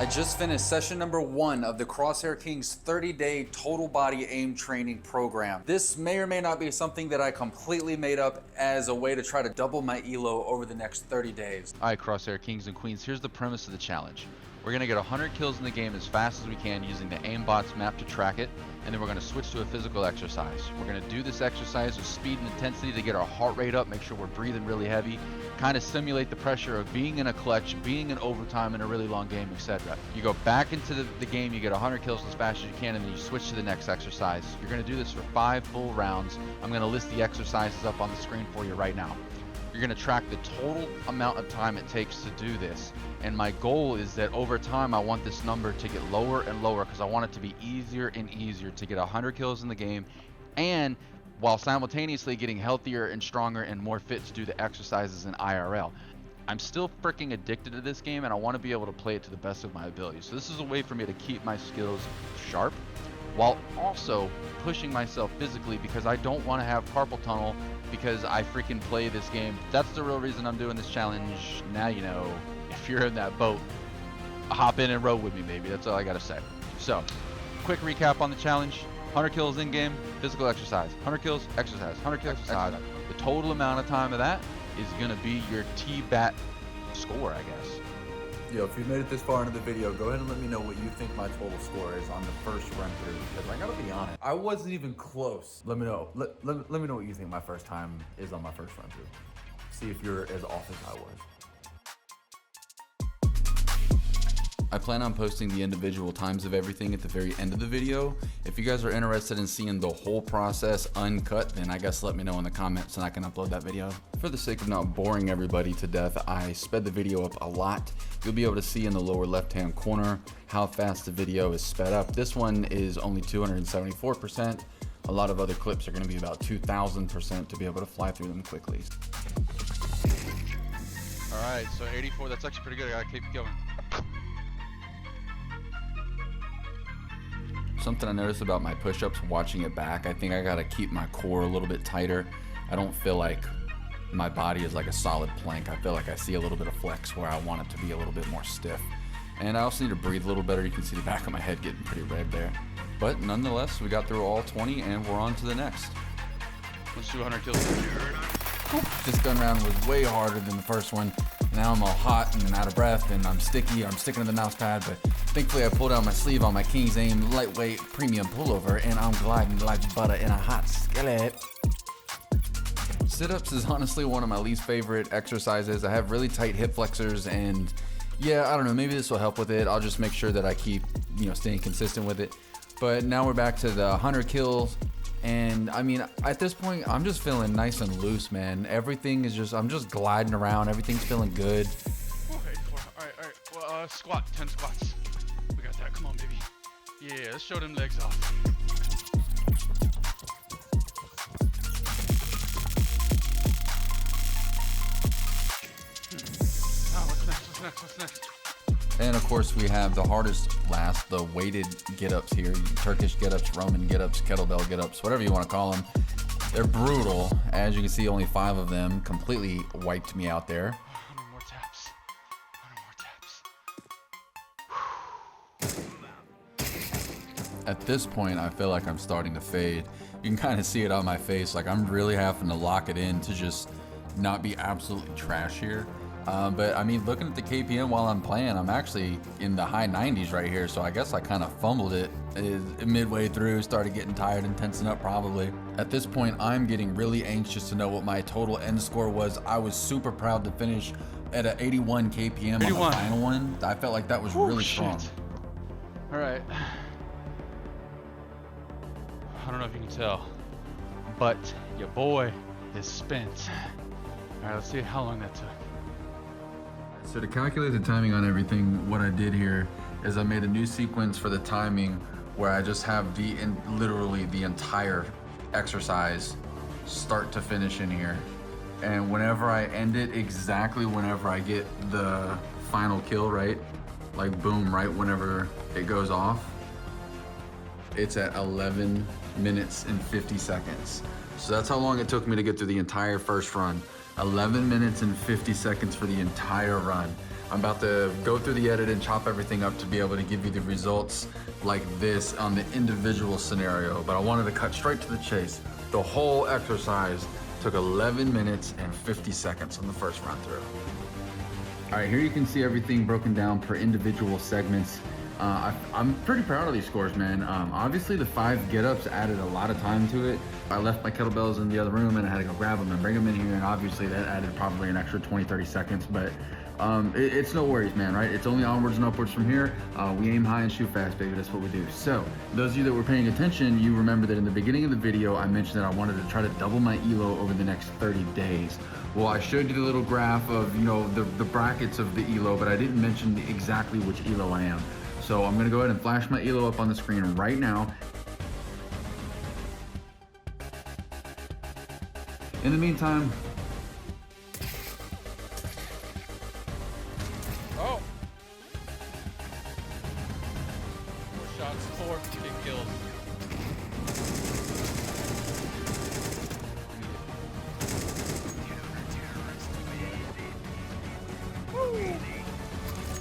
I just finished session number 1 of the Crosshair King's 30-day total body aim training program. This may or may not be something that I completely made up as a way to try to double my ELO over the next 30 days. Alright, Crosshair Kings and Queens, here's the premise of the challenge. We're going to get 100 kills in the game as fast as we can using the aimbot's map to track it, and then we're going to switch to a physical exercise. We're going to do this exercise with speed and intensity to get our heart rate up, make sure we're breathing really heavy, kind of simulate the pressure of being in a clutch, being in overtime in a really long game, etc. You go back into the game, you get 100 kills as fast as you can, and then you switch to the next exercise. You're going to do this for 5 full rounds. I'm going to list the exercises up on the screen for you right now. You're going to track the total amount of time it takes to do this, and my goal is that over time I want this number to get lower and lower because I want it to be easier and easier to get 100 kills in the game, and while simultaneously getting healthier and stronger and more fit to do the exercises in IRL. I'm still freaking addicted to this game, and I want to be able to play it to the best of my ability. So this is a way for me to keep my skills sharp while also pushing myself physically, because I don't want to have carpal tunnel because I freaking play this game. That's the real reason I'm doing this challenge. Now you know. If you're in that boat, hop in and row with me, baby. That's all I gotta say. So, quick recap on the challenge. 100 kills in game, physical exercise. 100 kills, exercise. 100 kills, exercise. The total amount of time of that is gonna be your T.B.A.T score, I guess. Yo, if you made it this far into the video, go ahead and let me know what you think my total score is on the first run through, because I gotta be honest, I wasn't even close. Let me know. Let me know what you think my first time is on my first run through. See if you're as off as I was. I plan on posting the individual times of everything at the very end of the video. If you guys are interested in seeing the whole process uncut, then I guess let me know in the comments and I can upload that video. For the sake of not boring everybody to death, I sped the video up a lot. You'll be able to see in the lower left-hand corner how fast the video is sped up. This one is only 274%. A lot of other clips are gonna be about 2,000% to be able to fly through them quickly. All right, so 84, that's actually pretty good. I gotta keep going. Something I noticed about my push-ups watching it back, I think I gotta keep my core a little bit tighter. I don't feel like my body is like a solid plank. I feel like I see a little bit of flex where I want it to be a little bit more stiff. And I also need to breathe a little better. You can see the back of my head getting pretty red there. But nonetheless, we got through all 20 and we're on to the next. Let's do 100 kills. This gun round was way harder than the first one. Now I'm all hot and out of breath and I'm sticky. I'm sticking to the mouse pad, but thankfully I pulled out my sleeve on my King's Aim lightweight premium pullover and I'm gliding like butter in a hot skillet. Sit-ups is honestly one of my least favorite exercises. I have really tight hip flexors and yeah, I don't know, maybe this will help with it. I'll just make sure that I keep, staying consistent with it. But now we're back to the 100 kills. And I mean, at this point, I'm just feeling nice and loose, man. Everything is just, I'm just gliding around. Everything's feeling good. 484. All right. Well, squat, 10 squats. We got that. Come on, baby. Yeah, let's show them legs off. What's next? And of course, we have the hardest last, the weighted get-ups here. Turkish get-ups, Roman get-ups, kettlebell get-ups, whatever you want to call them. They're brutal. As you can see, only 5 of them completely wiped me out there. 100 more taps. 100 more taps. At this point, I feel like I'm starting to fade. You can kind of see it on my face. Like I'm really having to lock it in to just not be absolutely trash here. But I mean, looking at the KPM while I'm playing, I'm actually in the high 90s right here. So I guess I kind of fumbled it midway through, started getting tired and tensing up probably. At this point, I'm getting really anxious to know what my total end score was. I was super proud to finish at an 81 KPM 81. On the final one. I felt like that was really strong. All right. I don't know if you can tell, but your boy is spent. All right, let's see how long that took. So to calculate the timing on everything, what I did here is I made a new sequence for the timing where I just have literally the entire exercise start to finish in here. And whenever I end it, exactly whenever I get the final kill, right? Like boom, right whenever it goes off, it's at 11 minutes and 50 seconds. So that's how long it took me to get through the entire first run. 11 minutes and 50 seconds for the entire run. I'm about to go through the edit and chop everything up to be able to give you the results like this on the individual scenario, but I wanted to cut straight to the chase. The whole exercise took 11 minutes and 50 seconds on the first run through. All right, here you can see everything broken down per individual segments. I'm pretty proud of these scores, man. Obviously the 5 get-ups added a lot of time to it. I left my kettlebells in the other room and I had to go grab them and bring them in here, and obviously that added probably an extra 20-30 seconds, but it's no worries, man, right? It's only onwards and upwards from here. We aim high and shoot fast, baby. That's what we do. So those of you that were paying attention, you remember that in the beginning of the video, I mentioned that I wanted to try to double my ELO over the next 30 days. Well, I showed you the little graph of, you know, the brackets of the ELO, but I didn't mention exactly which ELO I am. So I'm gonna go ahead and flash my ELO up on the screen right now. In the meantime, Oh! 4 shots, 4 kill kills.